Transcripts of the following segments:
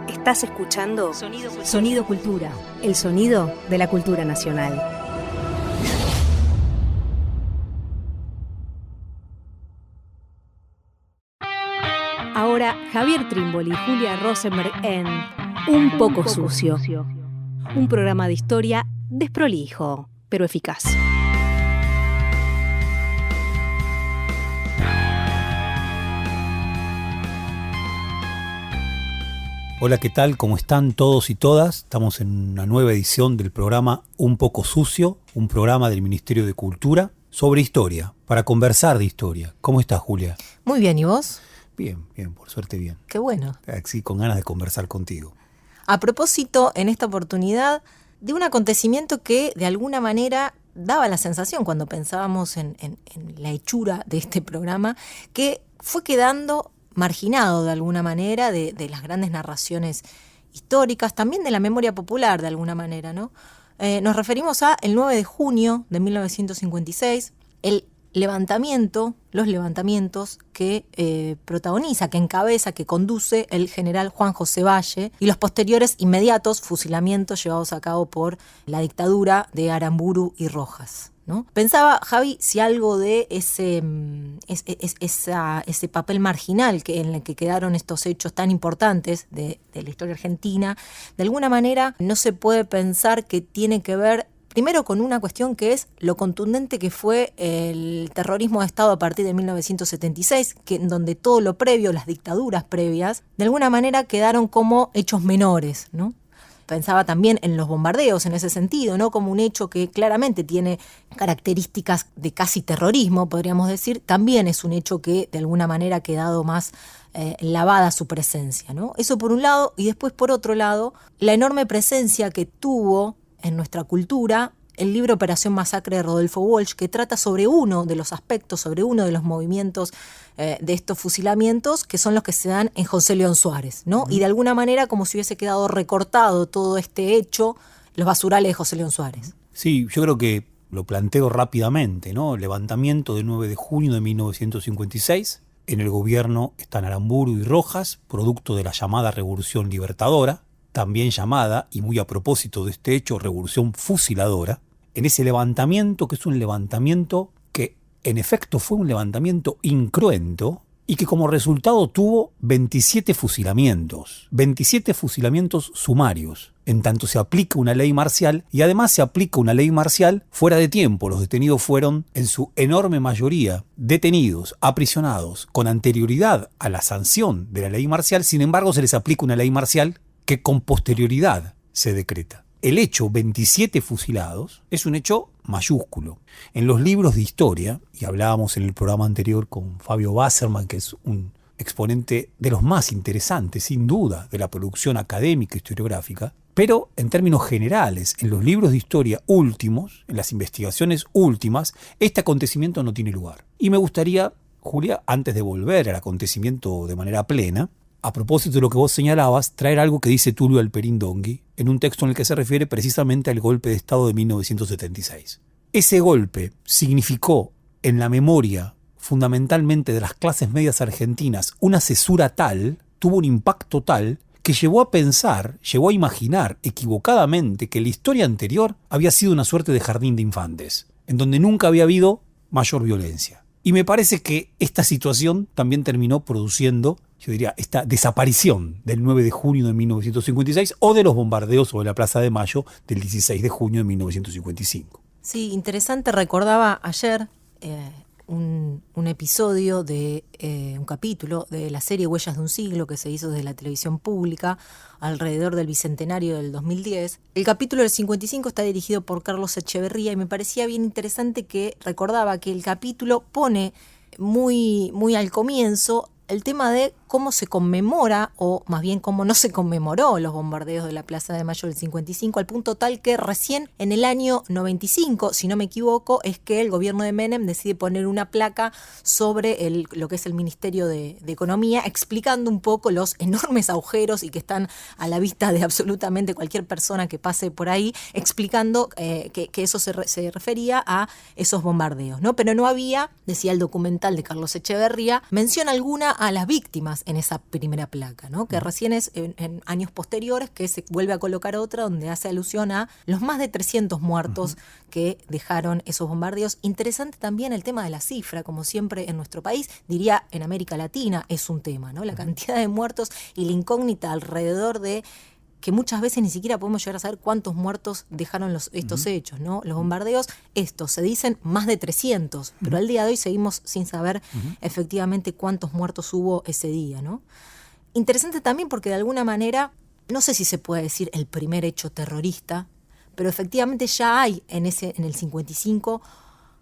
Estás escuchando Sonido Cultura, el sonido de la cultura nacional. Ahora Javier Trímboli y Julia Rosenberg en Un poco sucio. Un programa de historia desprolijo, pero eficaz. Hola, ¿qué tal? ¿Cómo están todos y todas? Estamos en una nueva edición del programa Un poco sucio, un programa del Ministerio de Cultura sobre historia, para conversar de historia. ¿Cómo estás, Julia? Muy bien, ¿y vos? Bien, por suerte bien. Qué bueno. Sí, con ganas de conversar contigo. A propósito, en esta oportunidad, de un acontecimiento que de alguna manera daba la sensación cuando pensábamos en la hechura de este programa, que fue quedando marginado de alguna manera de las grandes narraciones históricas, también de la memoria popular de alguna manera, ¿no? Nos referimos a el 9 de junio de 1956, los levantamientos que protagoniza, que encabeza, que conduce el general Juan José Valle y los posteriores inmediatos fusilamientos llevados a cabo por la dictadura de Aramburu y Rojas, ¿no? Pensaba, Javi, si algo de ese papel marginal en el que quedaron estos hechos tan importantes de la historia argentina, de alguna manera no se puede pensar que tiene que ver primero con una cuestión que es lo contundente que fue el terrorismo de Estado a partir de 1976, en donde todo lo previo, las dictaduras previas, de alguna manera quedaron como hechos menores, ¿no? Pensaba también en los bombardeos en ese sentido, ¿no? Como un hecho que claramente tiene características de casi terrorismo, podríamos decir, también es un hecho que de alguna manera ha quedado más lavada su presencia, ¿no? Eso por un lado, y después por otro lado, la enorme presencia que tuvo en nuestra cultura el libro Operación Masacre de Rodolfo Walsh, que trata sobre uno de los aspectos, sobre uno de los movimientos de estos fusilamientos, que son los que se dan en José León Suárez, ¿no? Y de alguna manera como si hubiese quedado recortado todo este hecho, los basurales de José León Suárez. Sí, yo creo que lo planteo rápidamente, ¿no? El levantamiento del 9 de junio de 1956, en el gobierno están Aramburu y Rojas, producto de la llamada Revolución Libertadora, también llamada, y muy a propósito de este hecho, Revolución Fusiladora. En ese levantamiento, que es un levantamiento que en efecto fue un levantamiento incruento y que como resultado tuvo 27 fusilamientos sumarios, en tanto se aplica una ley marcial, y además se aplica una ley marcial fuera de tiempo. Los detenidos fueron en su enorme mayoría detenidos, aprisionados con anterioridad a la sanción de la ley marcial. Sin embargo, se les aplica una ley marcial que con posterioridad se decreta. El hecho 27 fusilados es un hecho mayúsculo. En los libros de historia, y hablábamos en el programa anterior con Fabio Wasserman, que es un exponente de los más interesantes, sin duda, de la producción académica e historiográfica, pero en términos generales, en los libros de historia últimos, en las investigaciones últimas, este acontecimiento no tiene lugar. Y me gustaría, Julia, antes de volver al acontecimiento de manera plena, a propósito de lo que vos señalabas, traer algo que dice Tulio Alperín Dongui en un texto en el que se refiere precisamente al golpe de Estado de 1976. Ese golpe significó en la memoria fundamentalmente de las clases medias argentinas una cesura tal, tuvo un impacto tal, que llevó a pensar, llevó a imaginar equivocadamente que la historia anterior había sido una suerte de jardín de infantes, en donde nunca había habido mayor violencia. Y me parece que esta situación también terminó produciendo, yo diría, esta desaparición del 9 de junio de 1956 o de los bombardeos sobre la Plaza de Mayo del 16 de junio de 1955. Sí, interesante. Recordaba ayer un episodio de un capítulo de la serie Huellas de un siglo que se hizo desde la televisión pública alrededor del bicentenario del 2010. El capítulo del 55 está dirigido por Carlos Echeverría y me parecía bien interesante que recordaba que el capítulo pone muy, muy al comienzo el tema de cómo se conmemora, o más bien cómo no se conmemoró los bombardeos de la Plaza de Mayo del 55, al punto tal que recién en el año 95, si no me equivoco, es que el gobierno de Menem decide poner una placa sobre lo que es el Ministerio de Economía, explicando un poco los enormes agujeros y que están a la vista de absolutamente cualquier persona que pase por ahí, explicando que eso se refería a esos bombardeos, ¿no? Pero no había, decía el documental de Carlos Echeverría, mención alguna a las víctimas en esa primera placa, ¿no? Que recién es en años posteriores que se vuelve a colocar otra donde hace alusión a los más de 300 muertos que dejaron esos bombardeos. Interesante también el tema de la cifra, como siempre en nuestro país, diría en América Latina es un tema, ¿no? La cantidad de muertos y la incógnita alrededor de que muchas veces ni siquiera podemos llegar a saber cuántos muertos dejaron estos hechos, ¿no? Los bombardeos, se dicen más de 300, pero al día de hoy seguimos sin saber efectivamente cuántos muertos hubo ese día, ¿no? Interesante también porque de alguna manera, no sé si se puede decir el primer hecho terrorista, pero efectivamente ya hay en el 55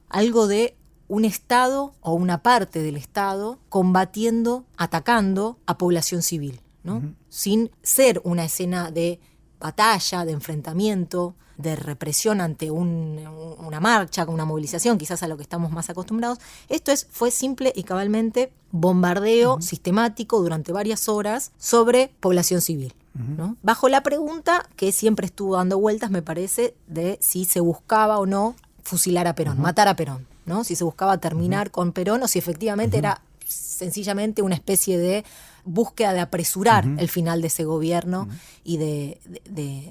algo de un Estado o una parte del Estado combatiendo, atacando a población civil, ¿no? Sin ser una escena de batalla, de enfrentamiento, de represión ante una marcha, una movilización, quizás a lo que estamos más acostumbrados. Esto fue simple y cabalmente bombardeo sistemático durante varias horas sobre población civil, ¿no? Bajo la pregunta que siempre estuvo dando vueltas, me parece, de si se buscaba o no fusilar a Perón, matar a Perón, ¿no? Si se buscaba terminar con Perón o si efectivamente era sencillamente una especie de búsqueda de apresurar el final de ese gobierno y de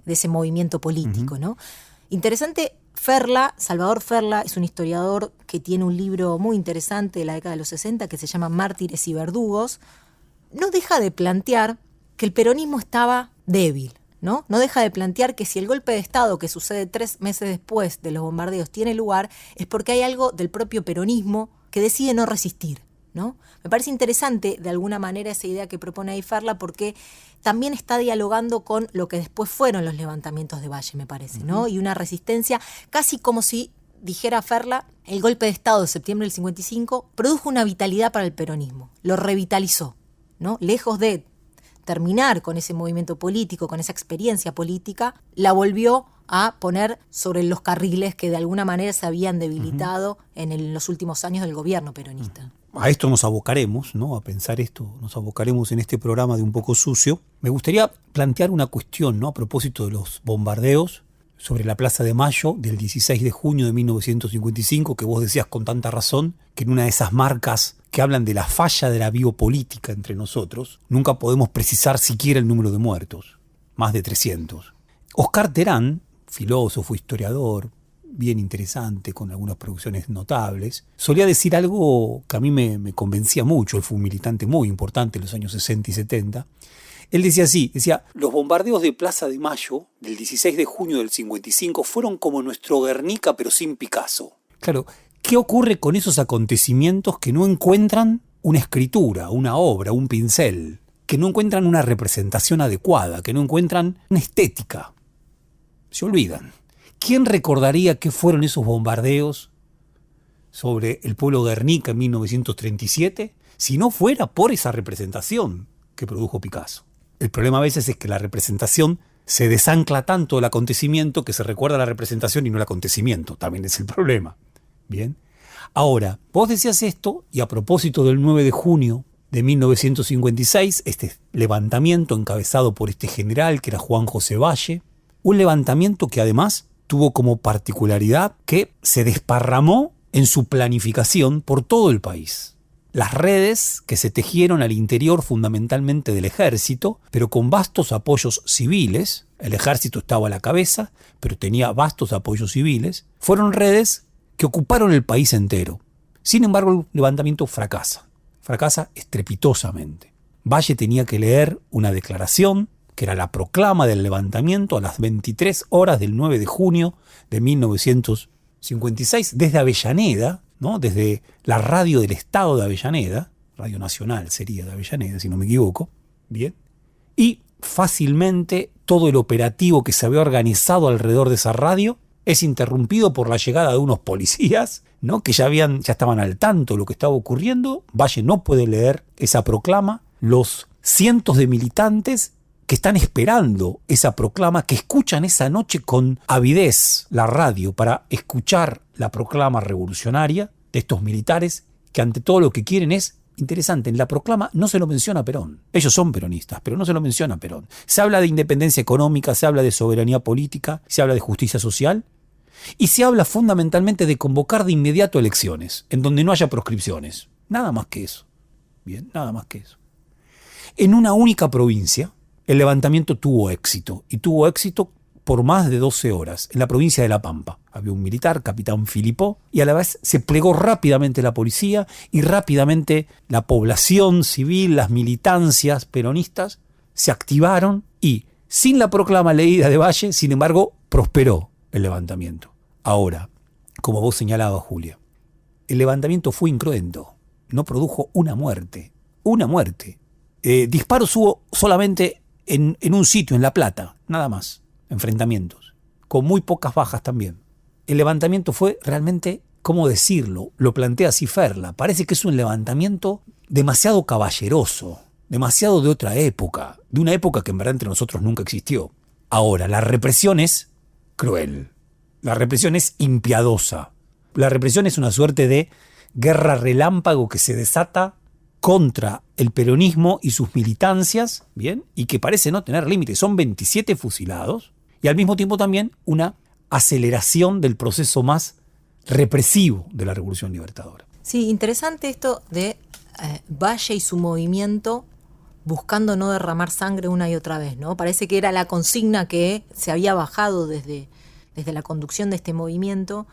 ese movimiento político, ¿no? Interesante, Salvador Ferla es un historiador que tiene un libro muy interesante de la década de los 60 que se llama Mártires y verdugos. No deja de plantear que el peronismo estaba débil, ¿no? No deja de plantear que si el golpe de Estado que sucede 3 meses después de los bombardeos tiene lugar, es porque hay algo del propio peronismo que decide no resistir, ¿no? Me parece interesante de alguna manera esa idea que propone ahí Ferla porque también está dialogando con lo que después fueron los levantamientos de Valle, me parece, ¿no? Y una resistencia casi como si, dijera Ferla, el golpe de Estado de septiembre del 55 produjo una vitalidad para el peronismo, lo revitalizó, ¿no? Lejos de terminar con ese movimiento político, con esa experiencia política, la volvió a poner sobre los carriles que de alguna manera se habían debilitado en los últimos años del gobierno peronista. A esto nos abocaremos, ¿no? A pensar esto, nos abocaremos en este programa de Un Poco Sucio. Me gustaría plantear una cuestión, ¿no? A propósito de los bombardeos sobre la Plaza de Mayo del 16 de junio de 1955, que vos decías con tanta razón, que en una de esas marcas que hablan de la falla de la biopolítica entre nosotros, nunca podemos precisar siquiera el número de muertos, más de 300. Oscar Terán, filósofo, historiador, bien interesante, con algunas producciones notables, solía decir algo que a mí me convencía mucho. Él fue un militante muy importante en los años 60 y 70. Él decía así, los bombardeos de Plaza de Mayo del 16 de junio del 55 fueron como nuestro Guernica pero sin Picasso. Claro, ¿qué ocurre con esos acontecimientos que no encuentran una escritura, una obra, un pincel? Que no encuentran una representación adecuada, que no encuentran una estética. Se olvidan. ¿Quién recordaría qué fueron esos bombardeos sobre el pueblo Guernica en 1937 si no fuera por esa representación que produjo Picasso? El problema a veces es que la representación se desancla tanto del acontecimiento que se recuerda la representación y no el acontecimiento. También es el problema. Bien. Ahora, vos decías esto y a propósito del 9 de junio de 1956, este levantamiento encabezado por este general que era Juan José Valle, un levantamiento que además tuvo como particularidad que se desparramó en su planificación por todo el país. Las redes que se tejieron al interior fundamentalmente del ejército, pero con vastos apoyos civiles, el ejército estaba a la cabeza, pero tenía vastos apoyos civiles, fueron redes que ocuparon el país entero. Sin embargo, el levantamiento fracasa estrepitosamente. Valle tenía que leer una declaración que era la proclama del levantamiento a las 23 horas del 9 de junio de 1956, desde Avellaneda, ¿no? Desde la radio del Estado de Avellaneda, Radio Nacional sería de Avellaneda, si no me equivoco, bien, y fácilmente todo el operativo que se había organizado alrededor de esa radio es interrumpido por la llegada de unos policías, ¿no? Que ya estaban al tanto de lo que estaba ocurriendo. Valle no puede leer esa proclama. Los cientos de militantes que están esperando esa proclama, que escuchan esa noche con avidez la radio para escuchar la proclama revolucionaria de estos militares, que ante todo lo que quieren es, interesante, en la proclama no se lo menciona a Perón. Ellos son peronistas, pero no se lo menciona a Perón. Se habla de independencia económica, se habla de soberanía política, se habla de justicia social y se habla fundamentalmente de convocar de inmediato elecciones, en donde no haya proscripciones. Nada más que eso. Bien, nada más que eso. En una única provincia, el levantamiento tuvo éxito, y tuvo éxito por más de 12 horas, en la provincia de La Pampa. Había un militar, capitán Filipó, y a la vez se plegó rápidamente la policía y rápidamente la población civil, las militancias peronistas, se activaron y, sin la proclama leída de Valle, sin embargo, prosperó el levantamiento. Ahora, como vos señalabas, Julia, el levantamiento fue incruento, no produjo una muerte. Disparos hubo solamente en un sitio, en La Plata, nada más, enfrentamientos, con muy pocas bajas también. El levantamiento fue realmente, ¿cómo decirlo? Lo plantea así Ferla, parece que es un levantamiento demasiado caballeroso, demasiado de otra época, de una época que en verdad entre nosotros nunca existió. Ahora, la represión es cruel, la represión es impiadosa, la represión es una suerte de guerra relámpago que se desata contra el peronismo y sus militancias, ¿bien? Y que parece no tener límites. Son 27 fusilados y al mismo tiempo también una aceleración del proceso más represivo de la Revolución Libertadora. Sí, interesante esto de Valle y su movimiento buscando no derramar sangre una y otra vez, ¿no? Parece que era la consigna que se había bajado desde la conducción de este movimiento.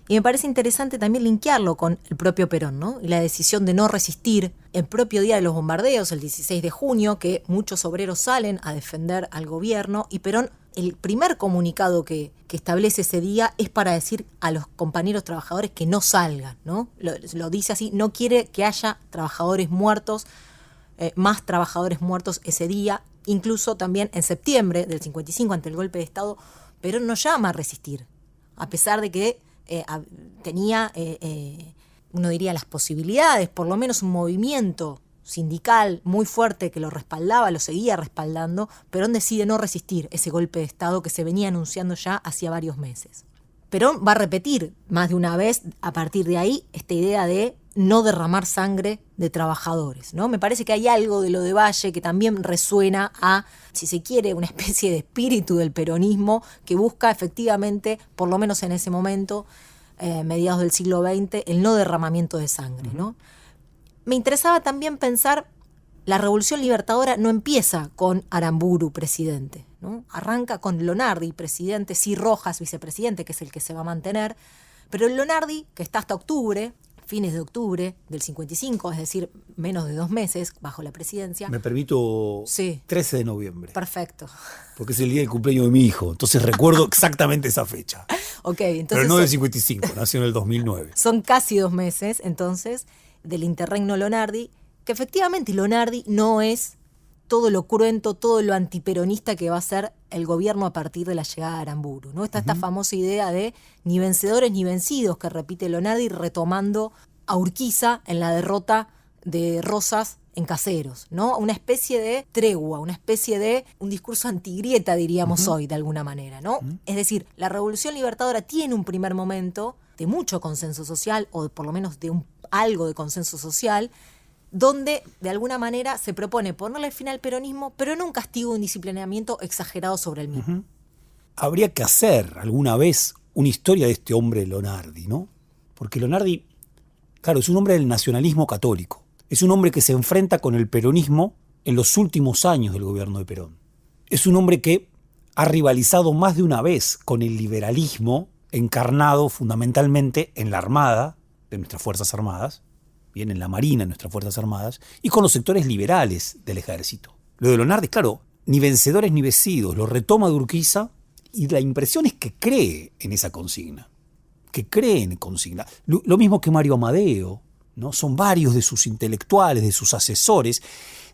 Y me parece interesante también linkearlo con el propio Perón, ¿no? Y la decisión de no resistir. El propio día de los bombardeos, el 16 de junio, que muchos obreros salen a defender al gobierno, y Perón, el primer comunicado que establece ese día es para decir a los compañeros trabajadores que no salgan, ¿no? Lo dice así, no quiere que haya trabajadores muertos, más trabajadores muertos ese día. Incluso también en septiembre del 55, ante el golpe de Estado, Perón no llama a resistir, a pesar de que tenía, uno diría, las posibilidades, por lo menos un movimiento sindical muy fuerte que lo respaldaba, lo seguía respaldando. Perón decide no resistir ese golpe de Estado que se venía anunciando ya hacía varios meses. Perón va a repetir más de una vez, a partir de ahí, esta idea de no derramar sangre de trabajadores, ¿no? Me parece que hay algo de lo de Valle que también resuena a, si se quiere, una especie de espíritu del peronismo que busca efectivamente, por lo menos en ese momento, mediados del siglo XX, el no derramamiento de sangre, ¿no? Me interesaba también pensar, la Revolución Libertadora no empieza con Aramburu presidente, ¿no? Arranca con Lonardi presidente, sí Rojas vicepresidente, que es el que se va a mantener, pero el Lonardi, que está hasta octubre, fines de octubre del 55, es decir, menos de 2 meses bajo la presidencia. Me permito, sí. 13 de noviembre. Perfecto. Porque es el día del cumpleaños de mi hijo, entonces recuerdo exactamente esa fecha. Okay, entonces, pero no del 55, nació en el 2009. Son casi 2 meses, entonces, del interregno Lonardi, que efectivamente Lonardi no es todo lo cruento, todo lo antiperonista que va a ser el gobierno a partir de la llegada de Aramburu, ¿no? Está esta famosa idea de ni vencedores ni vencidos que repite Lonardi, retomando a Urquiza en la derrota de Rosas en Caseros, ¿no? Una especie de tregua, una especie de un discurso antigrieta, diríamos hoy, de alguna manera, ¿no? Es decir, la Revolución Libertadora tiene un primer momento de mucho consenso social, o por lo menos de algo de consenso social, donde de alguna manera se propone ponerle fin al peronismo, pero no un castigo, un disciplinamiento exagerado sobre el mismo. Habría que hacer alguna vez una historia de este hombre Lonardi, ¿no? Porque Lonardi, claro, es un hombre del nacionalismo católico. Es un hombre que se enfrenta con el peronismo en los últimos años del gobierno de Perón. Es un hombre que ha rivalizado más de una vez con el liberalismo encarnado fundamentalmente en la Armada, de nuestras Fuerzas Armadas, bien en la Marina, en nuestras Fuerzas Armadas, y con los sectores liberales del ejército. Lo de Lonardi, claro, ni vencedores ni vencidos, lo retoma de Urquiza, y la impresión es que cree en esa consigna, que cree en consigna. Lo mismo que Mario Amadeo, ¿no? Son varios de sus intelectuales, de sus asesores.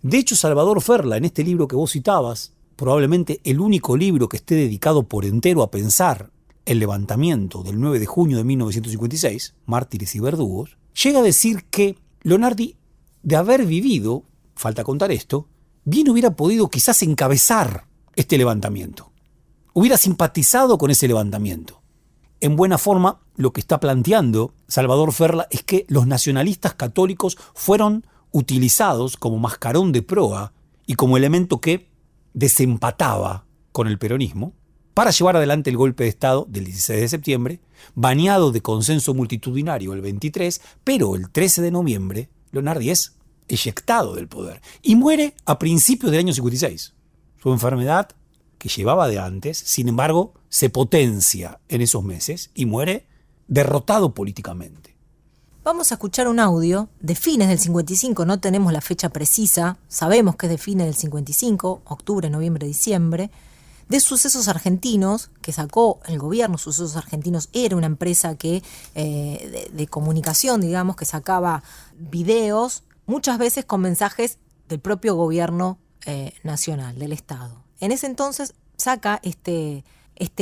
De hecho, Salvador Ferla, en este libro que vos citabas, probablemente el único libro que esté dedicado por entero a pensar el levantamiento del 9 de junio de 1956, Mártires y Verdugos, llega a decir que Lonardi, de haber vivido, falta contar esto, bien hubiera podido quizás encabezar este levantamiento. Hubiera simpatizado con ese levantamiento. En buena forma, lo que está planteando Salvador Ferla es que los nacionalistas católicos fueron utilizados como mascarón de proa y como elemento que desempataba con el peronismo para llevar adelante el golpe de Estado del 16 de septiembre, bañado de consenso multitudinario el 23, pero el 13 de noviembre, Lonardi es eyectado del poder. Y muere a principios del año 56. Su enfermedad, que llevaba de antes, sin embargo, se potencia en esos meses y muere derrotado políticamente. Vamos a escuchar un audio de fines del 55, no tenemos la fecha precisa, sabemos que es de fines del 55, octubre, noviembre, diciembre, de Sucesos Argentinos, que sacó el gobierno. Sucesos Argentinos era una empresa que de comunicación, digamos, que sacaba videos, muchas veces con mensajes del propio gobierno nacional, del Estado. En ese entonces saca este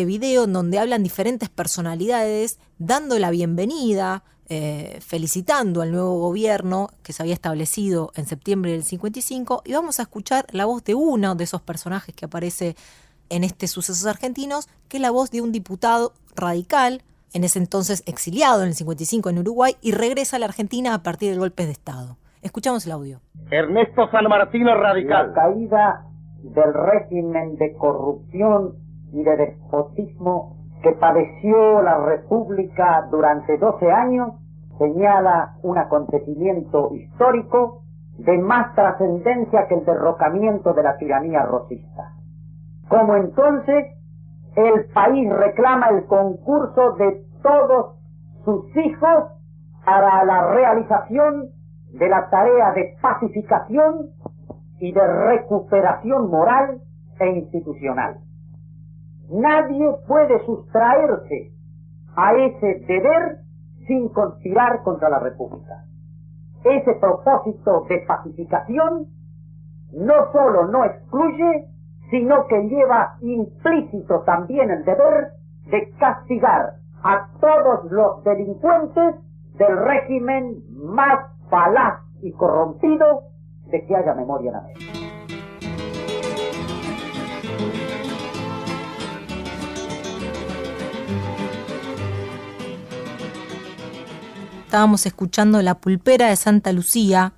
video en donde hablan diferentes personalidades dando la bienvenida, felicitando al nuevo gobierno que se había establecido en septiembre del 55, y vamos a escuchar la voz de uno de esos personajes que aparece en Sucesos Argentinos, que es la voz de un diputado radical, en ese entonces exiliado en el 55 en Uruguay, y regresa a la Argentina a partir del golpe de Estado. Escuchamos el audio. Ernesto Sanmartino, radical. La caída del régimen de corrupción y de despotismo que padeció la República durante 12 años señala un acontecimiento histórico de más trascendencia que el derrocamiento de la tiranía rosista. Como entonces el país reclama el concurso de todos sus hijos para la realización de la tarea de pacificación y de recuperación moral e institucional. Nadie puede sustraerse a ese deber sin conspirar contra la República. Ese propósito de pacificación no solo no excluye, sino que lleva implícito también el deber de castigar a todos los delincuentes del régimen más falaz y corrompido de que haya memoria en América. Estábamos escuchando La Pulpera de Santa Lucía.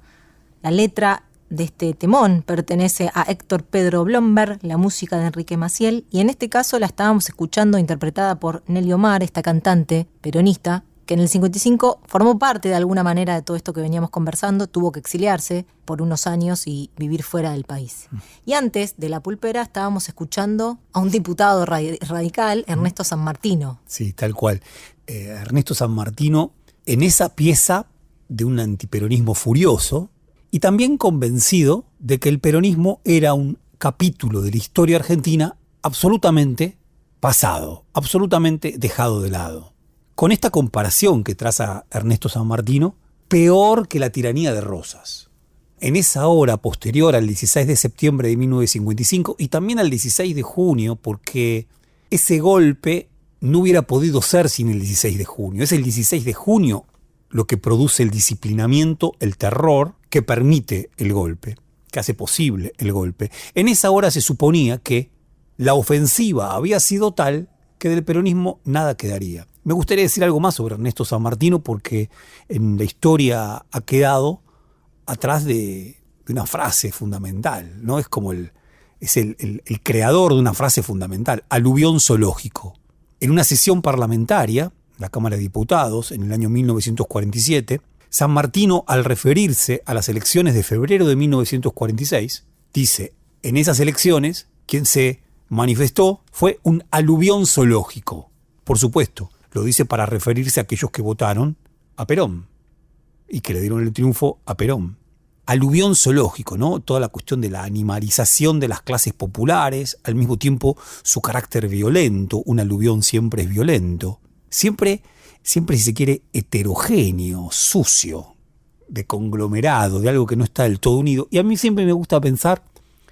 La letra de este temón pertenece a Héctor Pedro Blomberg, la música de Enrique Maciel, y en este caso la estábamos escuchando interpretada por Nelly Omar, esta cantante peronista, que en el 55 formó parte de alguna manera de todo esto que veníamos conversando, tuvo que exiliarse por unos años y vivir fuera del país. Y antes de La Pulpera estábamos escuchando a un diputado radical, Ernesto Sanmartino. Sí, tal cual. Ernesto Sanmartino, en esa pieza de un antiperonismo furioso y también convencido de que el peronismo era un capítulo de la historia argentina absolutamente pasado, absolutamente dejado de lado. Con esta comparación que traza Ernesto Sanmartino, peor que la tiranía de Rosas. En esa hora posterior al 16 de septiembre de 1955 y también al 16 de junio, porque ese golpe no hubiera podido ser sin el 16 de junio. Es el 16 de junio lo que produce el disciplinamiento, el terror que permite el golpe, que hace posible el golpe. En esa hora se suponía que la ofensiva había sido tal que del peronismo nada quedaría. Me gustaría decir algo más sobre Ernesto Sanmartino porque en la historia ha quedado atrás de una frase fundamental, ¿no? Es como el creador de una frase fundamental, aluvión zoológico. En una sesión parlamentaria, la Cámara de Diputados, en el año 1947, Sanmartino, al referirse a las elecciones de febrero de 1946, dice, en esas elecciones, quien se manifestó fue un aluvión zoológico. Por supuesto, lo dice para referirse a aquellos que votaron a Perón y que le dieron el triunfo a Perón. Aluvión zoológico, ¿no? Toda la cuestión de la animalización de las clases populares, al mismo tiempo su carácter violento, un aluvión siempre es violento, siempre si se quiere heterogéneo, sucio, de conglomerado, de algo que no está del todo unido. Y a mí siempre me gusta pensar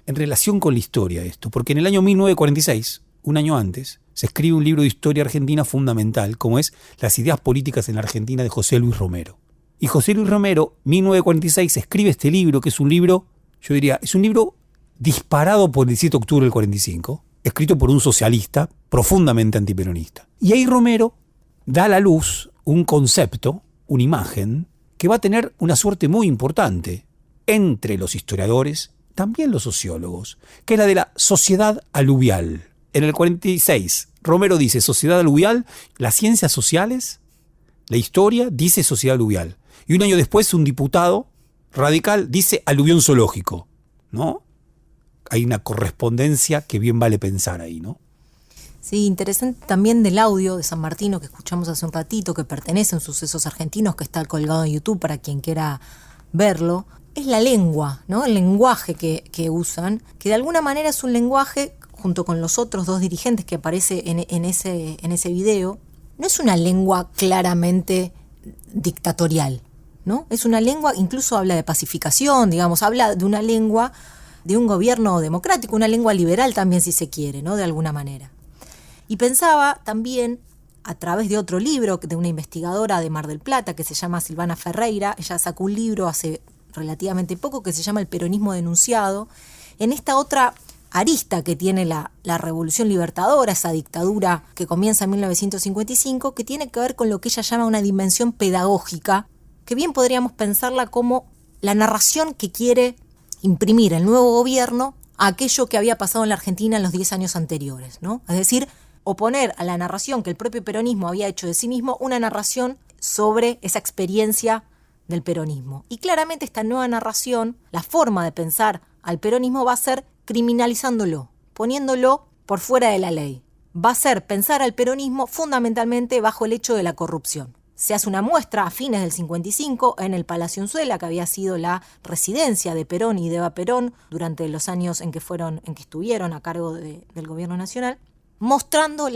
en relación con la historia esto, porque en el año 1946, un año antes, se escribe un libro de historia argentina fundamental, como es Las ideas políticas en la Argentina de José Luis Romero. Y José Luis Romero, 1946, escribe este libro, que es un libro, yo diría, es un libro disparado por el 17 de octubre del 45, escrito por un socialista profundamente antiperonista. Y ahí Romero da a la luz un concepto, una imagen, que va a tener una suerte muy importante entre los historiadores, también los sociólogos, que es la de la sociedad aluvial. En el 46, Romero dice sociedad aluvial, las ciencias sociales, la historia dice sociedad aluvial. Y un año después un diputado Radical dice aluvión zoológico, ¿no? Hay una correspondencia que bien vale pensar ahí, ¿no? Sí, interesante también del audio de San Martino que escuchamos hace un ratito, que pertenece a Sucesos Argentinos, que está colgado en YouTube para quien quiera verlo. Es la lengua, ¿no? El lenguaje que usan, que de alguna manera es un lenguaje, junto con los otros dos dirigentes que aparece en ese video, no es una lengua claramente dictatorial, ¿no? Es una lengua, incluso habla de pacificación, digamos, habla de una lengua de un gobierno democrático, una lengua liberal también, si se quiere, ¿no? De alguna manera. Y pensaba también, a través de otro libro de una investigadora de Mar del Plata que se llama Silvana Ferreira, ella sacó un libro hace relativamente poco que se llama El peronismo denunciado, en esta otra arista que tiene la Revolución Libertadora, esa dictadura que comienza en 1955, que tiene que ver con lo que ella llama una dimensión pedagógica, que bien podríamos pensarla como la narración que quiere imprimir el nuevo gobierno a aquello que había pasado en la Argentina en los 10 años anteriores, ¿no? Es decir, oponer a la narración que el propio peronismo había hecho de sí mismo una narración sobre esa experiencia del peronismo. Y claramente esta nueva narración, la forma de pensar al peronismo va a ser criminalizándolo, poniéndolo por fuera de la ley. Va a ser pensar al peronismo fundamentalmente bajo el hecho de la corrupción. Se hace una muestra a fines del 55 en el Palacio Unzuela, que había sido la residencia de Perón y de Eva Perón durante los años en que estuvieron a cargo del gobierno nacional, mostrando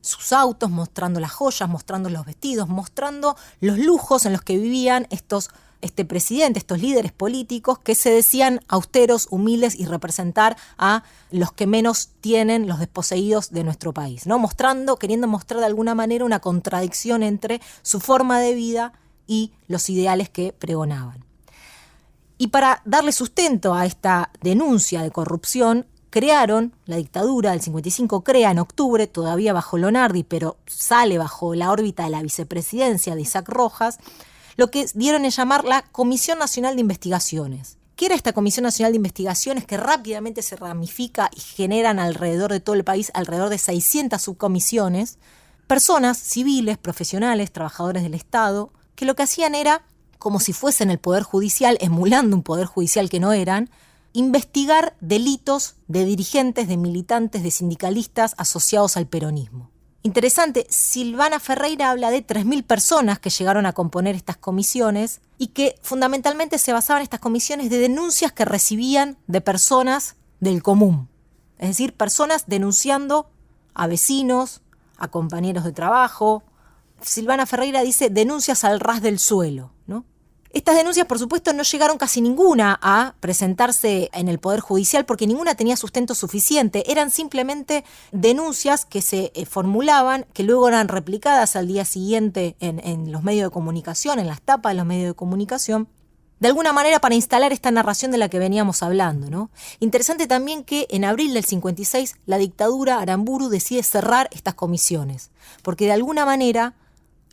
sus autos, mostrando las joyas, mostrando los vestidos, mostrando los lujos en los que vivían este presidente, estos líderes políticos que se decían austeros, humildes y representar a los que menos tienen, los desposeídos de nuestro país, ¿no? Queriendo mostrar de alguna manera una contradicción entre su forma de vida y los ideales que pregonaban. Y para darle sustento a esta denuncia de corrupción, la dictadura del 55 crea en octubre, todavía bajo Lonardi, pero sale bajo la órbita de la vicepresidencia de Isaac Rojas, lo que dieron en llamar la Comisión Nacional de Investigaciones. ¿Qué era esta Comisión Nacional de Investigaciones que rápidamente se ramifica y generan alrededor de todo el país alrededor de 600 subcomisiones? Personas civiles, profesionales, trabajadores del Estado, que lo que hacían era, como si fuesen el Poder Judicial, emulando un Poder Judicial que no eran, investigar delitos de dirigentes, de militantes, de sindicalistas asociados al peronismo. Interesante, Silvana Ferreira habla de 3.000 personas que llegaron a componer estas comisiones y que fundamentalmente se basaban estas comisiones de denuncias que recibían de personas del común. Es decir, personas denunciando a vecinos, a compañeros de trabajo. Silvana Ferreira dice denuncias al ras del suelo, ¿no? Estas denuncias, por supuesto, no llegaron casi ninguna a presentarse en el Poder Judicial porque ninguna tenía sustento suficiente. Eran simplemente denuncias que se formulaban, que luego eran replicadas al día siguiente en los medios de comunicación, en las tapas de los medios de comunicación, de alguna manera para instalar esta narración de la que veníamos hablando, ¿no? Interesante también que en abril del 56 la dictadura Aramburu decide cerrar estas comisiones, porque de alguna manera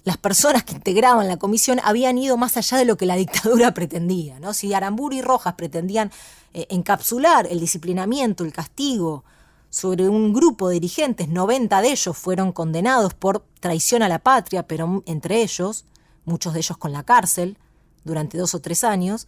las personas que integraban la comisión habían ido más allá de lo que la dictadura pretendía, ¿no? Si Aramburu y Rojas pretendían encapsular el disciplinamiento, el castigo sobre un grupo de dirigentes, 90 de ellos fueron condenados por traición a la patria, pero entre ellos, muchos de ellos con la cárcel durante 2 o 3 años,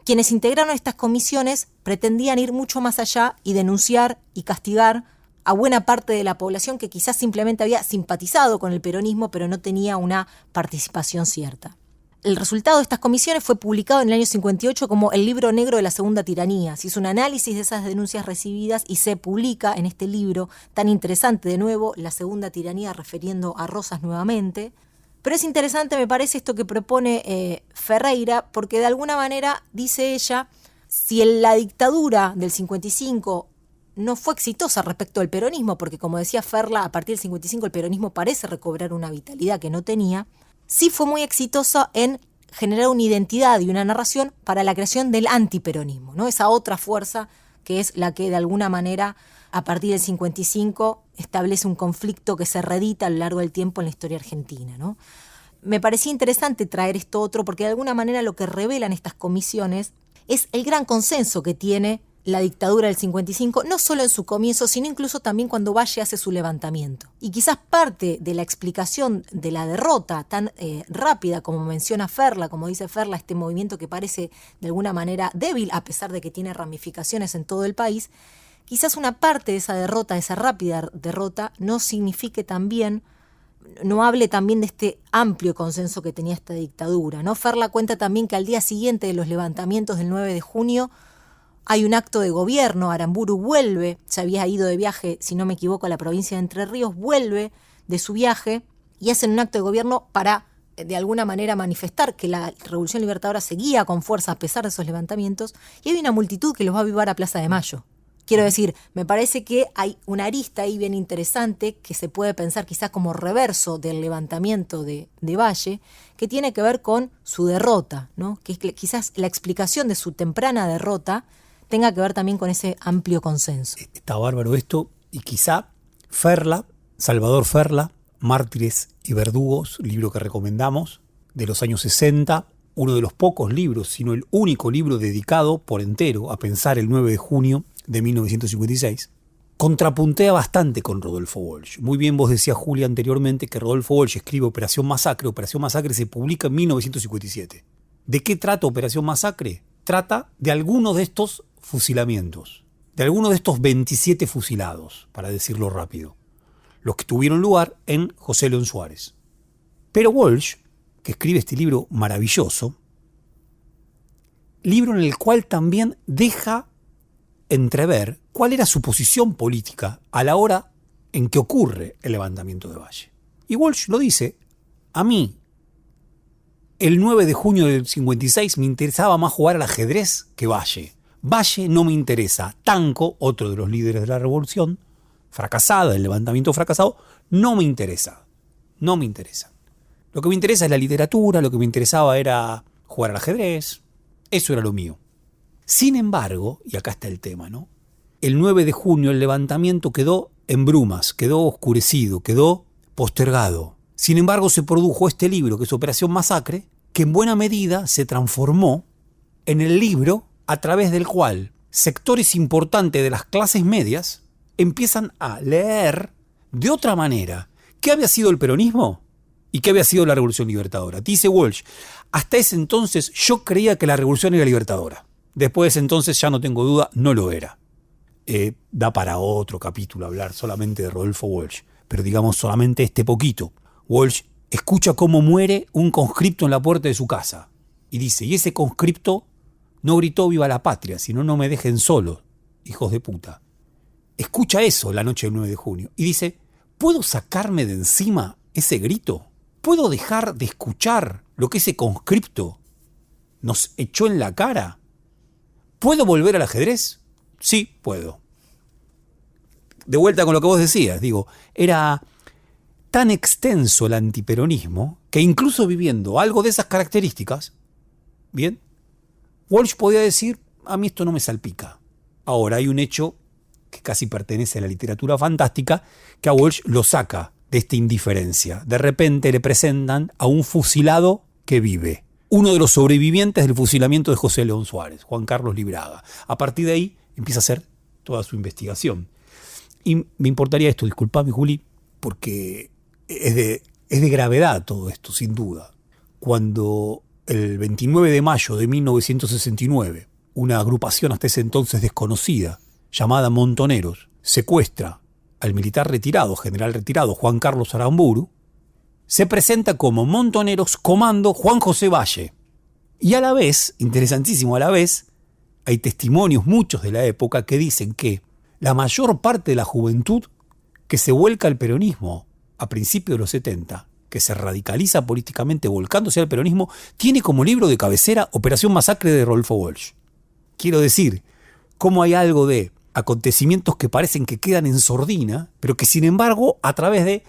quienes integraron estas comisiones pretendían ir mucho más allá y denunciar y castigar a buena parte de la población que quizás simplemente había simpatizado con el peronismo, pero no tenía una participación cierta. El resultado de estas comisiones fue publicado en el año 58 como el libro negro de la segunda tiranía. Se hizo un análisis de esas denuncias recibidas y se publica en este libro tan interesante, de nuevo, La segunda tiranía, refiriendo a Rosas nuevamente. Pero es interesante, me parece, esto que propone Ferreira, porque de alguna manera, dice ella, si la dictadura del 55 no fue exitosa respecto al peronismo, porque como decía Ferla, a partir del 55 el peronismo parece recobrar una vitalidad que no tenía, sí fue muy exitosa en generar una identidad y una narración para la creación del antiperonismo, ¿no? Esa otra fuerza que es la que de alguna manera a partir del 55 establece un conflicto que se reedita a lo largo del tiempo en la historia argentina, ¿no? Me parecía interesante traer esto otro porque de alguna manera lo que revelan estas comisiones es el gran consenso que tiene la dictadura del 55, no solo en su comienzo, sino incluso también cuando Valle hace su levantamiento. Y quizás parte de la explicación de la derrota tan rápida como menciona Ferla, como dice Ferla, este movimiento que parece de alguna manera débil a pesar de que tiene ramificaciones en todo el país, quizás una parte de esa derrota, de esa rápida derrota, no signifique también, no hable también de este amplio consenso que tenía esta dictadura, ¿no? Ferla cuenta también que al día siguiente de los levantamientos del 9 de junio hay un acto de gobierno, Aramburu vuelve, se había ido de viaje, si no me equivoco, a la provincia de Entre Ríos, vuelve de su viaje y hacen un acto de gobierno para, de alguna manera, manifestar que la Revolución Libertadora seguía con fuerza a pesar de esos levantamientos, y hay una multitud que los va a avivar a Plaza de Mayo. Quiero decir, me parece que hay una arista ahí bien interesante que se puede pensar quizás como reverso del levantamiento de Valle, que tiene que ver con su derrota, ¿no? Que quizás la explicación de su temprana derrota tenga que ver también con ese amplio consenso. Está bárbaro esto, y quizá Ferla, Salvador Ferla, Mártires y Verdugos, libro que recomendamos, de los años 60, uno de los pocos libros, sino el único libro dedicado por entero a pensar el 9 de junio de 1956, contrapuntea bastante con Rodolfo Walsh. Muy bien vos decías, Julia, anteriormente que Rodolfo Walsh escribe Operación Masacre. Operación Masacre se publica en 1957. ¿De qué trata Operación Masacre? Trata de algunos de estos fusilamientos, de algunos de estos 27 fusilados, para decirlo rápido, los que tuvieron lugar en José León Suárez. Pero Walsh, que escribe este libro maravilloso, libro en el cual también deja entrever cuál era su posición política a la hora en que ocurre el levantamiento de Valle. Y Walsh lo dice: a mí, el 9 de junio del 56 me interesaba más jugar al ajedrez que Valle. Valle no me interesa. Tanco, otro de los líderes de la revolución, fracasada, el levantamiento fracasado, no me interesa. No me interesa. Lo que me interesa es la literatura, lo que me interesaba era jugar al ajedrez. Eso era lo mío. Sin embargo, y acá está el tema, ¿no? El 9 de junio el levantamiento quedó en brumas, quedó oscurecido, quedó postergado. Sin embargo, se produjo este libro, que es Operación Masacre, que en buena medida se transformó en el libro a través del cual sectores importantes de las clases medias empiezan a leer de otra manera qué había sido el peronismo y qué había sido la Revolución Libertadora. Dice Walsh: hasta ese entonces yo creía que la revolución era libertadora. Después de ese entonces, ya no tengo duda, no lo era. Da para otro capítulo hablar solamente de Rodolfo Walsh, pero digamos solamente este poquito. Walsh escucha cómo muere un conscripto en la puerta de su casa y dice: y ese conscripto no gritó viva la patria, sino no me dejen solo, hijos de puta. Escucha eso la noche del 9 de junio y dice: ¿puedo sacarme de encima ese grito? ¿Puedo dejar de escuchar lo que ese conscripto nos echó en la cara? ¿Puedo volver al ajedrez? Sí, puedo. De vuelta con lo que vos decías, digo, era tan extenso el antiperonismo que incluso viviendo algo de esas características, bien, Walsh podía decir: a mí esto no me salpica. Ahora hay un hecho que casi pertenece a la literatura fantástica que a Walsh lo saca de esta indiferencia. De repente le presentan a un fusilado que vive, uno de los sobrevivientes del fusilamiento de José León Suárez, Juan Carlos Libraga. A partir de ahí empieza a hacer toda su investigación. Y me importaría esto, disculpame, Juli, porque es de gravedad todo esto, sin duda. Cuando el 29 de mayo de 1969, una agrupación hasta ese entonces desconocida, llamada Montoneros, secuestra al militar retirado, general retirado, Juan Carlos Aramburu, se presenta como Montoneros Comando Juan José Valle. Y a la vez, interesantísimo, a la vez, hay testimonios muchos de la época que dicen que la mayor parte de la juventud que se vuelca al peronismo a principios de los 70, que se radicaliza políticamente volcándose al peronismo, tiene como libro de cabecera Operación Masacre de Rodolfo Walsh. Quiero decir, cómo hay algo de acontecimientos que parecen que quedan en sordina, pero que sin embargo, a través de,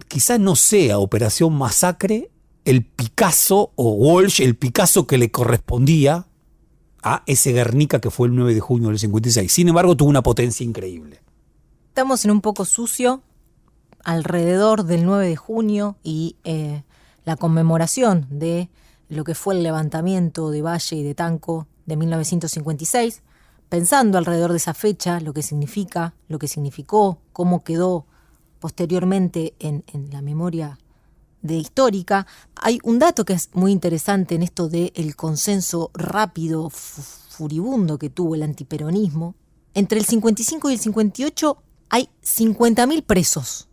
quizás no sea Operación Masacre el Picasso, o Walsh el Picasso que le correspondía a ese Guernica que fue el 9 de junio del 56. Sin embargo, tuvo una potencia increíble. Estamos en Un Poco Sucio, alrededor del 9 de junio y la conmemoración de lo que fue el levantamiento de Valle y de Tanco de 1956. pensando alrededor de esa fecha, lo que significa, lo que significó, cómo quedó posteriormente en la memoria histórica. Hay un dato que es muy interesante en esto del consenso rápido, furibundo que tuvo el antiperonismo. Entre el 55 y el 58 hay 50.000 presos,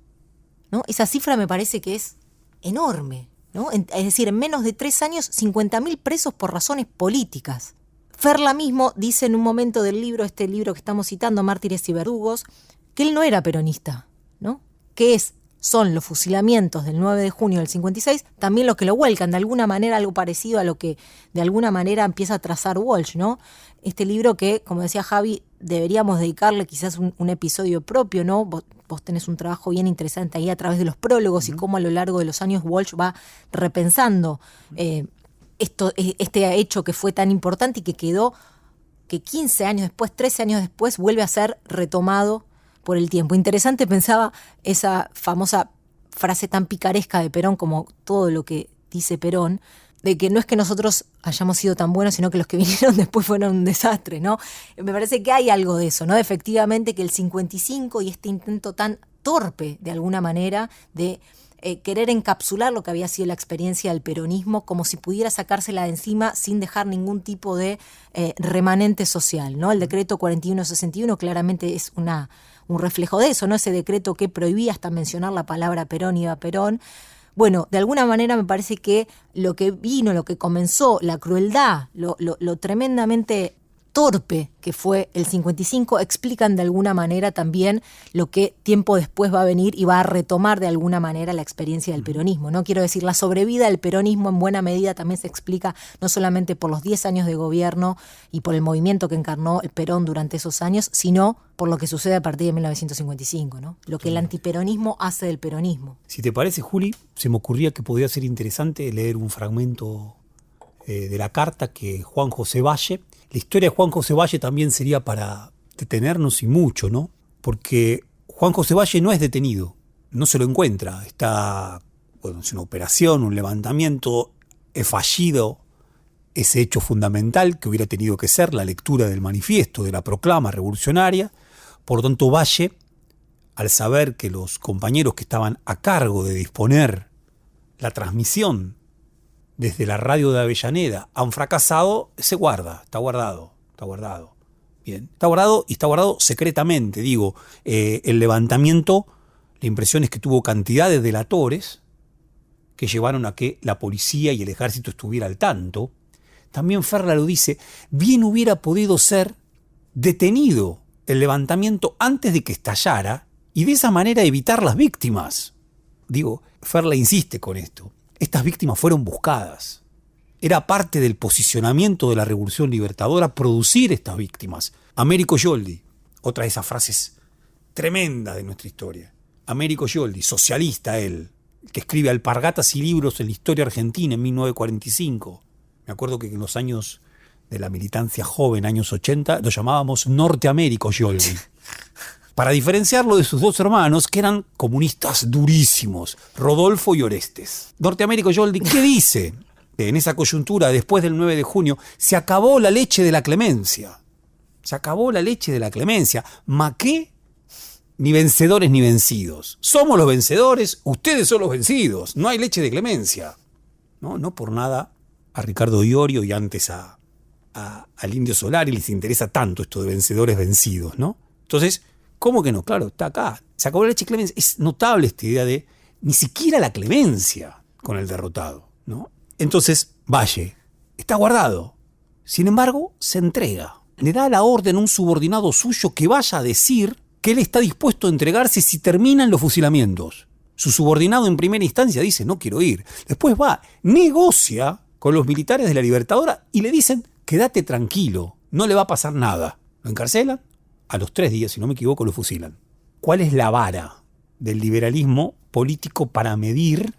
¿no? Esa cifra me parece que es enorme, ¿no? Es decir, en menos de 3 años, 50.000 presos por razones políticas. Ferla mismo dice en un momento del libro, este libro que estamos citando, Mártires y Verdugos, que él no era peronista, ¿no? Que son los fusilamientos del 9 de junio del 56, también los que lo vuelcan, de alguna manera algo parecido a lo que de alguna manera empieza a trazar Walsh, ¿no? Este libro que, como decía Javi, deberíamos dedicarle quizás un episodio propio, ¿no? Vos tenés un trabajo bien interesante ahí a través de los prólogos y cómo a lo largo de los años Walsh va repensando este hecho que fue tan importante y que quedó, que 15 años después, 13 años después, vuelve a ser retomado por el tiempo. Interesante, pensaba, esa famosa frase tan picaresca de Perón, como todo lo que dice Perón, de que no es que nosotros hayamos sido tan buenos, sino que los que vinieron después fueron un desastre, ¿no? Me parece que hay algo de eso, ¿no? Efectivamente, que el 55 y este intento tan torpe, de alguna manera, de querer encapsular lo que había sido la experiencia del peronismo como si pudiera sacársela de encima sin dejar ningún tipo de remanente social, ¿no? El decreto 4161 claramente es un reflejo de eso, ¿no? Ese decreto que prohibía hasta mencionar la palabra Perón y Eva Perón. Bueno, de alguna manera me parece que lo que vino, lo que comenzó, la crueldad, lo tremendamente torpe que fue el 55, explican de alguna manera también lo que tiempo después va a venir y va a retomar de alguna manera la experiencia del peronismo, ¿no? Quiero decir, la sobrevida del peronismo en buena medida también se explica no solamente por los 10 años de gobierno y por el movimiento que encarnó el Perón durante esos años, sino por lo que sucede a partir de 1955, ¿no? Lo que el antiperonismo hace del peronismo. Si te parece, Juli, se me ocurría que podría ser interesante leer un fragmento de la carta que Juan José Valle. La historia de Juan José Valle también sería para detenernos y mucho, ¿no? Porque Juan José Valle no es detenido, no se lo encuentra. Está, bueno, es una operación, un levantamiento, es fallido ese hecho fundamental que hubiera tenido que ser la lectura del manifiesto, de la proclama revolucionaria. Por lo tanto, Valle, al saber que los compañeros que estaban a cargo de disponer la transmisión desde la radio de Avellaneda han fracasado, se guarda, está guardado. Bien, está guardado secretamente, digo. El levantamiento, la impresión es que tuvo cantidad de delatores que llevaron a que la policía y el ejército estuviera al tanto. También Ferla lo dice, bien hubiera podido ser detenido el levantamiento antes de que estallara y de esa manera evitar las víctimas. Digo, Ferla insiste con esto. Estas víctimas fueron buscadas. Era parte del posicionamiento de la Revolución Libertadora producir estas víctimas. Américo Yoldi, otra de esas frases tremendas de nuestra historia. Américo Yoldi, socialista él, que escribe alpargatas y libros en la historia argentina en 1945. Me acuerdo que en los años de la militancia joven, años 80, lo llamábamos Norteamérico Yoldi. Para diferenciarlo de sus dos hermanos, que eran comunistas durísimos, Rodolfo y Orestes. Norteamérico Yoldi, ¿qué dice? En esa coyuntura, después del 9 de junio, se acabó la leche de la clemencia. Se acabó la leche de la clemencia. ¿Ma qué? Ni vencedores ni vencidos. Somos los vencedores, ustedes son los vencidos. No hay leche de clemencia. No por nada a Ricardo Iorio y antes al Indio Solari les interesa tanto esto de vencedores vencidos, ¿no? Entonces, ¿cómo que no? Claro, está acá. Se acabó la leche de clemencia. Es notable esta idea de ni siquiera la clemencia con el derrotado, ¿no? Entonces, Valle está guardado. Sin embargo, se entrega. Le da la orden a un subordinado suyo que vaya a decir que él está dispuesto a entregarse si terminan los fusilamientos. Su subordinado en primera instancia dice, no quiero ir. Después va, negocia con los militares de la Libertadora y le dicen, quédate tranquilo, no le va a pasar nada. Lo encarcelan. A los 3 días, si no me equivoco, lo fusilan. ¿Cuál es la vara del liberalismo político para medir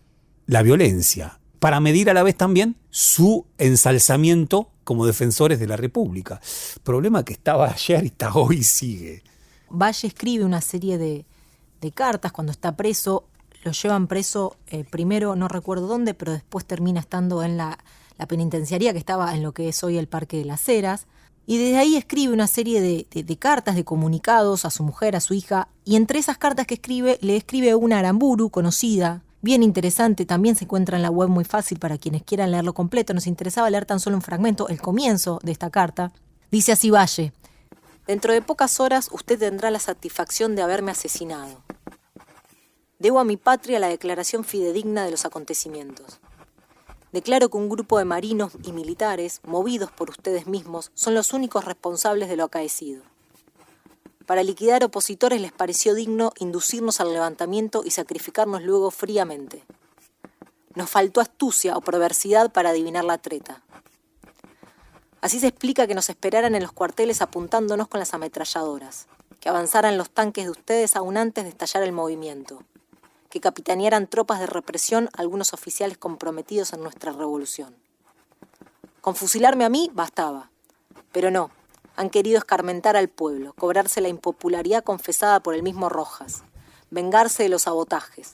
la violencia? Para medir a la vez también su ensalzamiento como defensores de la República. Problema que estaba ayer y está hoy y sigue. Valle escribe una serie de cartas cuando está preso. Lo llevan preso primero, no recuerdo dónde, pero después termina estando en la penitenciaría que estaba en lo que es hoy el Parque de las Heras. Y desde ahí escribe una serie de cartas, de comunicados a su mujer, a su hija, y entre esas cartas que escribe, le escribe una a Aramburu, conocida, bien interesante, también se encuentra en la web, muy fácil para quienes quieran leerlo completo. Nos interesaba leer tan solo un fragmento, el comienzo de esta carta. Dice así Valle: dentro de pocas horas usted tendrá la satisfacción de haberme asesinado. Debo a mi patria la declaración fidedigna de los acontecimientos. Declaro que un grupo de marinos y militares, movidos por ustedes mismos, son los únicos responsables de lo acaecido. Para liquidar opositores les pareció digno inducirnos al levantamiento y sacrificarnos luego fríamente. Nos faltó astucia o perversidad para adivinar la treta. Así se explica que nos esperaran en los cuarteles apuntándonos con las ametralladoras, que avanzaran los tanques de ustedes aún antes de estallar el movimiento, que capitanearan tropas de represión algunos oficiales comprometidos en nuestra revolución. Con fusilarme a mí bastaba, pero no, han querido escarmentar al pueblo, cobrarse la impopularidad confesada por el mismo Rojas, vengarse de los sabotajes,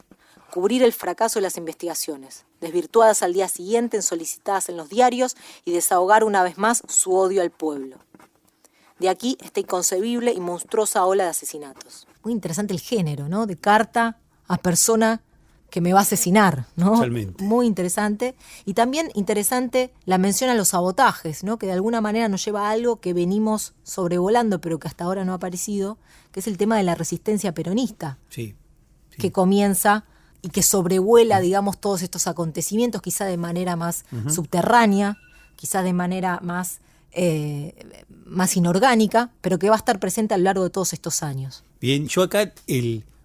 cubrir el fracaso de las investigaciones, desvirtuadas al día siguiente, solicitadas en los diarios, y desahogar una vez más su odio al pueblo. De aquí esta inconcebible y monstruosa ola de asesinatos. Muy interesante el género, ¿no? De carta a persona que me va a asesinar, ¿no? Totalmente. Muy interesante. Y también interesante la mención a los sabotajes, ¿no? Que de alguna manera nos lleva a algo que venimos sobrevolando, pero que hasta ahora no ha aparecido, que es el tema de la resistencia peronista. Sí. Que comienza y que sobrevuela, digamos, todos estos acontecimientos, quizá de manera más subterránea, quizá de manera más inorgánica, pero que va a estar presente a lo largo de todos estos años. Bien, yo acá,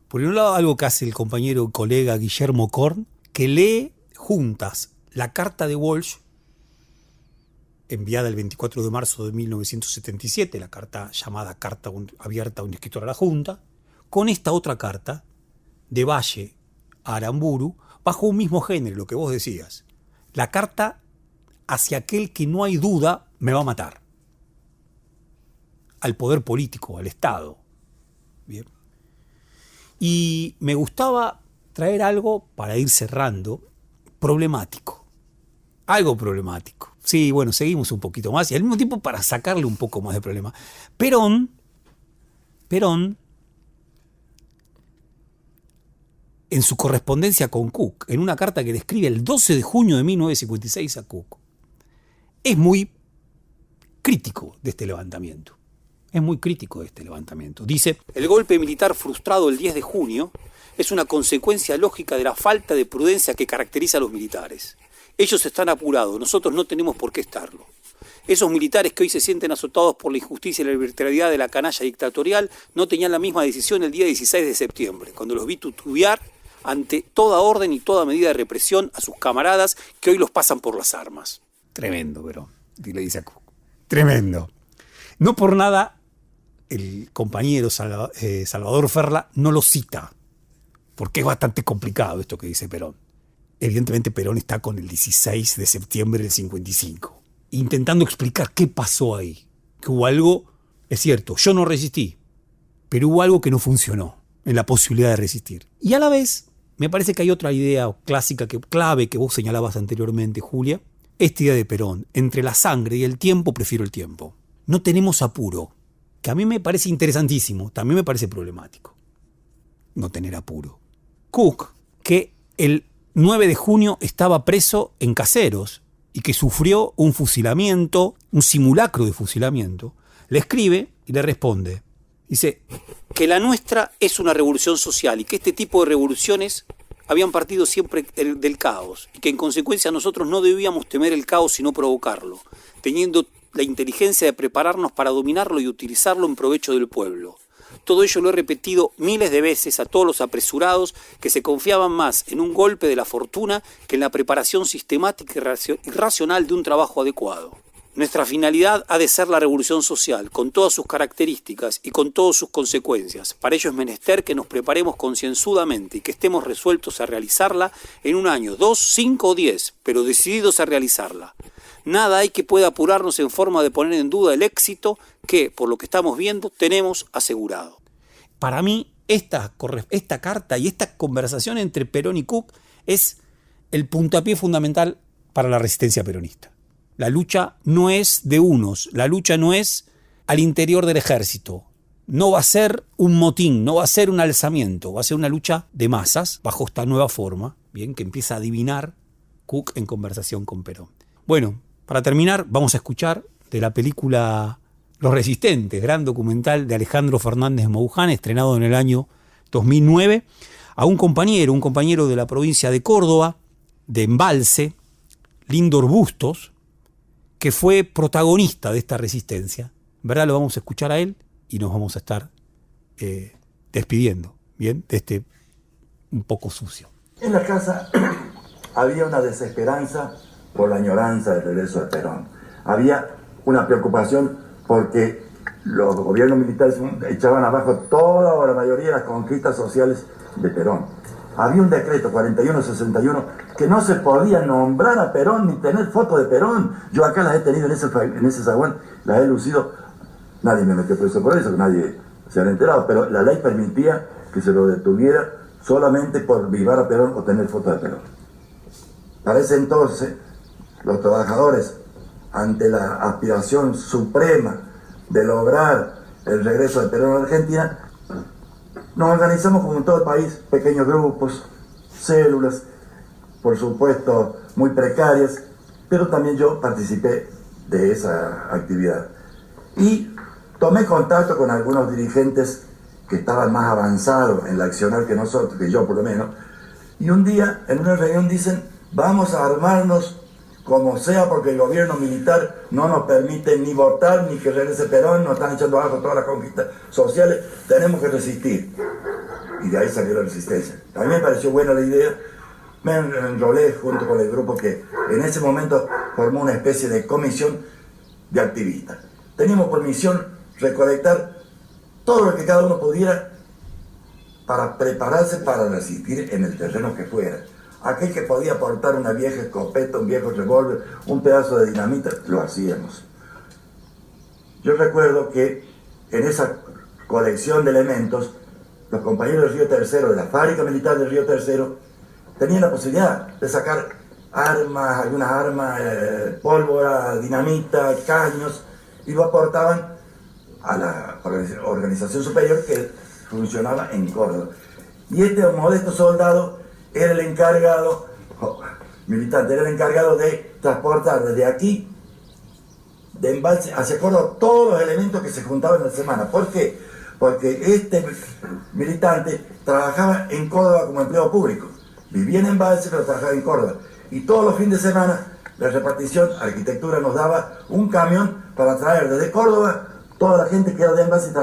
por un lado, algo que hace el compañero y colega Guillermo Korn, que lee juntas la carta de Walsh, enviada el 24 de marzo de 1977, la carta llamada Carta Abierta a un escritor a la Junta, con esta otra carta de Valle a Aramburu, bajo un mismo género, lo que vos decías. La carta hacia aquel que no hay duda me va a matar. Al poder político, al Estado. Bien. Y me gustaba traer algo, para ir cerrando, problemático. Algo problemático. Sí, bueno, seguimos un poquito más y al mismo tiempo para sacarle un poco más de problema. Perón, en su correspondencia con Cook, en una carta que le escribe el 12 de junio de 1956 a Cook, es muy crítico de este levantamiento. Dice: el golpe militar frustrado el 10 de junio es una consecuencia lógica de la falta de prudencia que caracteriza a los militares. Ellos están apurados, nosotros no tenemos por qué estarlo. Esos militares que hoy se sienten azotados por la injusticia y la arbitrariedad de la canalla dictatorial no tenían la misma decisión el día 16 de septiembre, cuando los vi titubear ante toda orden y toda medida de represión a sus camaradas que hoy los pasan por las armas. Tremendo, Perón, le dice a Cook. Tremendo. No por nada el compañero Salvador Ferla no lo cita, porque es bastante complicado esto que dice Perón. Evidentemente Perón está con el 16 de septiembre del 55, intentando explicar qué pasó ahí. Que hubo algo, es cierto, yo no resistí, pero hubo algo que no funcionó en la posibilidad de resistir. Y a la vez, me parece que hay otra idea clásica, clave, que vos señalabas anteriormente, Julia. Esta idea de Perón: entre la sangre y el tiempo, prefiero el tiempo. No tenemos apuro, que a mí me parece interesantísimo, también me parece problemático no tener apuro. Cook, que el 9 de junio estaba preso en Caseros y que sufrió un fusilamiento, un simulacro de fusilamiento, le escribe y le responde. Dice que la nuestra es una revolución social y que este tipo de revoluciones habían partido siempre del caos y que en consecuencia nosotros no debíamos temer el caos sino provocarlo, teniendo la inteligencia de prepararnos para dominarlo y utilizarlo en provecho del pueblo. Todo ello lo he repetido miles de veces a todos los apresurados que se confiaban más en un golpe de la fortuna que en la preparación sistemática y racional de un trabajo adecuado. Nuestra finalidad ha de ser la revolución social, con todas sus características y con todas sus consecuencias. Para ello es menester que nos preparemos concienzudamente y que estemos resueltos a realizarla en un año, 2, 5 o 10, pero decididos a realizarla. Nada hay que pueda apurarnos en forma de poner en duda el éxito que, por lo que estamos viendo, tenemos asegurado. Para mí, esta carta y esta conversación entre Perón y Cook es el puntapié fundamental para la resistencia peronista. La lucha no es de unos, la lucha no es al interior del ejército. No va a ser un motín, no va a ser un alzamiento, va a ser una lucha de masas bajo esta nueva forma, bien, que empieza a adivinar Cook en conversación con Perón. Bueno, para terminar, vamos a escuchar de la película Los Resistentes, gran documental de Alejandro Fernández Mouján, estrenado en el año 2009, a un compañero de la provincia de Córdoba, de Embalse, Lindor Bustos, que fue protagonista de esta resistencia. ¿Verdad? Lo vamos a escuchar a él y nos vamos a estar despidiendo, ¿bien? De este un poco sucio. En la casa había una desesperanza por la añoranza del regreso de Perón. Había una preocupación porque los gobiernos militares echaban abajo toda o la mayoría de las conquistas sociales de Perón. Había un decreto 4161 que no se podía nombrar a Perón ni tener fotos de Perón. Yo acá las he tenido en ese zaguán, las he lucido. Nadie me metió preso por eso, nadie se ha enterado, pero la ley permitía que se lo detuviera solamente por vivar a Perón o tener fotos de Perón. Para ese entonces, los trabajadores, ante la aspiración suprema de lograr el regreso de Perón a Argentina, nos organizamos como en todo el país, pequeños grupos, células, por supuesto muy precarias, pero también yo participé de esa actividad. Y tomé contacto con algunos dirigentes que estaban más avanzados en la accionar que nosotros, que yo por lo menos, y un día en una reunión dicen, vamos a armarnos como sea porque el gobierno militar no nos permite ni votar ni que regrese Perón, nos están echando abajo todas las conquistas sociales, tenemos que resistir. Y de ahí salió la resistencia. A mí me pareció buena la idea, me enrolé junto con el grupo que en ese momento formó una especie de comisión de activistas. Teníamos por misión recolectar todo lo que cada uno pudiera para prepararse para resistir en el terreno que fuera. Aquel que podía aportar una vieja escopeta, un viejo revólver, un pedazo de dinamita, lo hacíamos. Yo recuerdo que en esa colección de elementos, los compañeros del Río Tercero, de la fábrica militar del Río Tercero, tenían la posibilidad de sacar armas, algunas armas, pólvora, dinamita, caños, y lo aportaban a la organización superior que funcionaba en Córdoba. Y este modesto soldado era el encargado, militante, era el encargado de transportar desde aquí, de Embalse hacia Córdoba, todos los elementos que se juntaban en la semana. ¿Por qué? Porque este militante trabajaba en Córdoba como empleado público. Vivía en Embalse, pero trabajaba en Córdoba. Y todos los fines de semana, la repartición, Arquitectura nos daba un camión para traer desde Córdoba toda la gente que era de Embalse y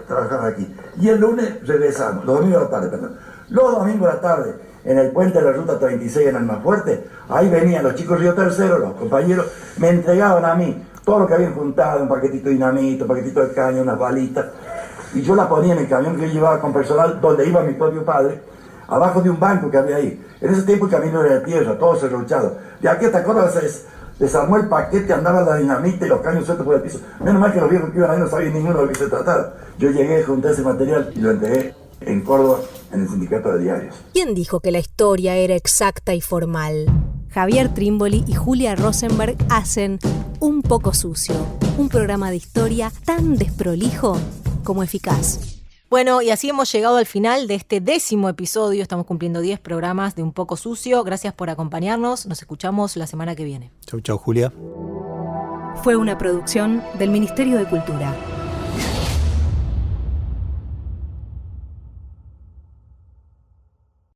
trabajaba aquí. Y el lunes regresamos, los domingos a la tarde, perdón. Los domingos a la tarde, en el puente de la Ruta 36 en Almafuerte, ahí venían los chicos Río Tercero, los compañeros, me entregaban a mí todo lo que habían juntado, un paquetito de dinamita, un paquetito de caña, unas balitas, y yo la ponía en el camión que yo llevaba con personal, donde iba mi propio padre, abajo de un banco que había ahí. En ese tiempo el camino era de tierra, todo serruchado. De aquí hasta Córdoba se desarmó el paquete, andaba la dinamita y los caños sueltos por el piso. Menos mal que los viejos que iban ahí no sabían ninguno de lo que se trataba. Yo llegué, junté ese material y lo entregué en Córdoba, en el sindicato de diarios. ¿Quién dijo que la historia era exacta y formal? Javier Trímboli y Julia Rosenberg hacen Un poco sucio, un programa de historia tan desprolijo como eficaz. Bueno, y así hemos llegado al final de este 10º episodio. Estamos cumpliendo 10 programas de Un poco sucio. Gracias por acompañarnos. Nos escuchamos la semana que viene. Chau, chau, Julia. Fue una producción del Ministerio de Cultura.